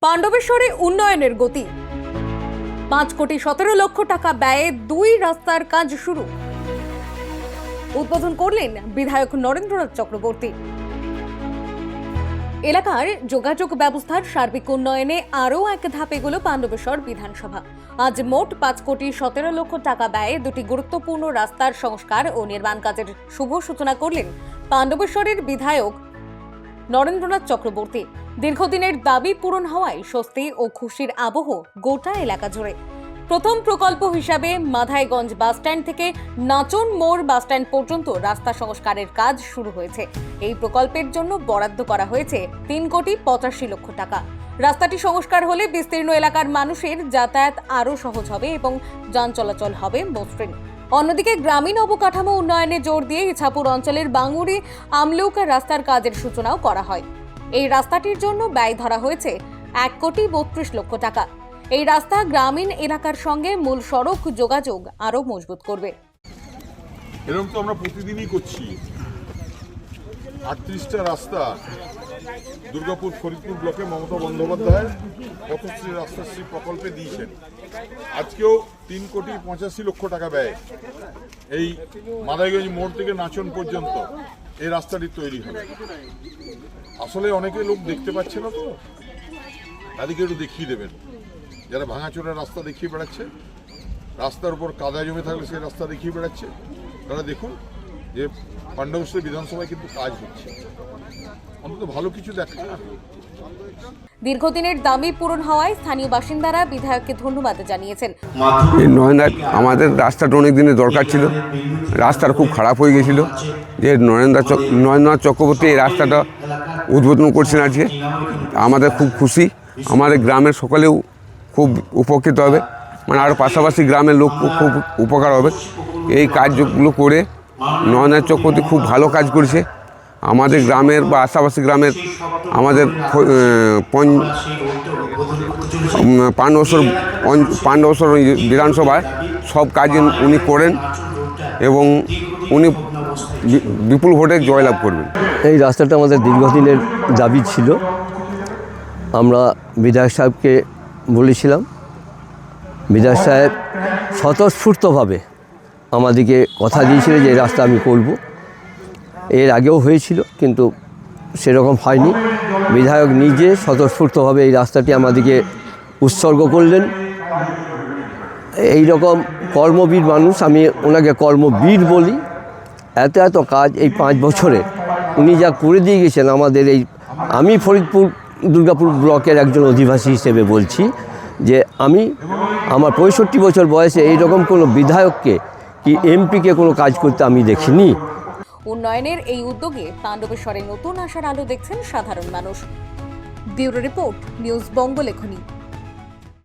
পাণ্ডবেশ্বরে উন্নয়নের গতি। 5,17,00,000 টাকা ব্যয়ে 2 রাস্তার কাজ শুরু। উদ্বোধন করলেন বিধায়ক নরেন্দ্রনাথ চক্রবর্তী। এলাকার যোগাযোগ ব্যবস্থার সার্বিক উন্নয়নে আরও এক ধাপ এগোল পাণ্ডবেশ্বর বিধানসভা। আজ মোট 5,17,00,000 টাকা ব্যয়ে 2টি গুরুত্বপূর্ণ রাস্তার সংস্কার ও নির্মাণ কাজের শুভ সূচনা করলেন পাণ্ডবেশ্বরের বিধায়ক নরেন্দ্রনাথ চক্রবর্তী। দীর্ঘদিনের দাবি পূরণ হওয়ায় স্বস্তি ও খুশির আবহ গোটা এলাকা জুড়ে। প্রথম প্রকল্প হিসাবে মাধাইগঞ্জ বাসস্ট্যান্ড থেকে নাচন মোড় বাসস্ট্যান্ড পর্যন্ত রাস্তা সংস্কারের কাজ শুরু হয়েছে। এই প্রকল্পের জন্য বরাদ্দ করা হয়েছে 3,85,00,000 টাকা। রাস্তাটি সংস্কার হলে বিস্তীর্ণ এলাকার মানুষের যাতায়াত আরও সহজ হবে এবং যান চলাচল হবে মসৃণ। অন্যদিকে গ্রামীণ অবকাঠামো উন্নয়নে জোর দিয়ে ইছাপুর অঞ্চলের বাঙুরি আমলৌকা রাস্তার কাজের সূচনাও করা হয়। এই রাস্তাটির জন্য ব্যয় ধরা হয়েছে 1,32,00,000 টাকা। এই রাস্তা গ্রামীণ এলাকার সঙ্গে মূল সড়ক যোগাযোগ আরো মজবুত করবে। এরকম তো আমরা প্রতিদিনই করছি। 38টা রাস্তা দুর্গাপুর ফরিদপুর ব্লকে মমতা বন্দ্যোপাধ্যায় পথশ্রী রাস্তাশ্রী প্রকল্পে দিয়েছেন। আজকেও 3,85,00,000 টাকা ব্যয় এই মাদাইগঞ্জ মোড় থেকে নাচন পর্যন্ত এই রাস্তাটি তৈরি হবে। আসলে অনেকে লোক দেখতে পাচ্ছে না, তো তাদেরকে একটু দেখিয়ে দেবেন। যারা ভাঙাচোরা রাস্তা দেখিয়ে বেড়াচ্ছে, রাস্তার উপর কাদা জমে থাকলে সেই রাস্তা দেখিয়ে বেড়াচ্ছে, তারা দেখুন যে পাণ্ডবেশ্বর বিধানসভায় কিন্তু কাজ হচ্ছে। অন্তত ভালো কিছু দেখা। দীর্ঘদিনের দাবি পূরণ হওয়ায় স্থানীয় বাসিন্দারা বিধায়ককে ধন্যবাদ জানিয়েছেন। আমাদের রাস্তাটা অনেক দিনের দরকার ছিল, রাস্তাটা খুব খারাপ হয়ে গেছিল। যে নরেন্দ্রনাথ চক্রবর্তী এই রাস্তাটা উদ্বোধন করছেন আজকে, আমাদের খুব খুশি। আমাদের গ্রামের সকলেও খুব উপকৃত হবে, মানে আরও পাশাপাশি গ্রামের লোক খুব উপকার হবে। এই কাজগুলো করে নরেন্দ্রনাথ চক্রবর্তী খুব ভালো কাজ করেছে। আমাদের গ্রামের বা আশেপাশি গ্রামের আমাদের পাণ্ডবেশ্বর বিধানসভায় সব কাজ উনি করেন এবং উনি বিপুল ভোটে জয়লাভ করবেন। এই রাস্তাটা আমাদের দীর্ঘদিনের দাবি ছিল। আমরা বিধায়ক সাহেবকে বলেছিলাম, বিধায়ক সাহেব স্বতঃস্ফূর্তভাবে আমাদেরকে কথা দিয়েছিল যে এই রাস্তা আমি করব। এর আগেও হয়েছিল, কিন্তু সেরকম হয়নি। বিধায়ক নিজে স্বতঃস্ফূর্তভাবে এই রাস্তাটি আমাদেরকে উৎসর্গ করলেন। এই রকম কর্মবীর মানুষ, আমি ওনাকে কর্মবীর বলি। এত কাজ এই 5 বছরে উনি যা করে দিয়ে গেছেন আমাদের এই, আমি ফরিদপুর দুর্গাপুর ব্লকের একজন অধিবাসী হিসেবে বলছি যে আমি আমার 65 বছর বয়সে এইরকম কোনো বিধায়ককে কি এমপিকে কোনো কাজ করতে আমি দেখিনি। উন্নয়নের এই উদ্যোগে পাণ্ডবেশ্বরে নতুন আশার আলো দেখছেন সাধারণ মানুষ। Bureau report, news বঙ্গলেখনী।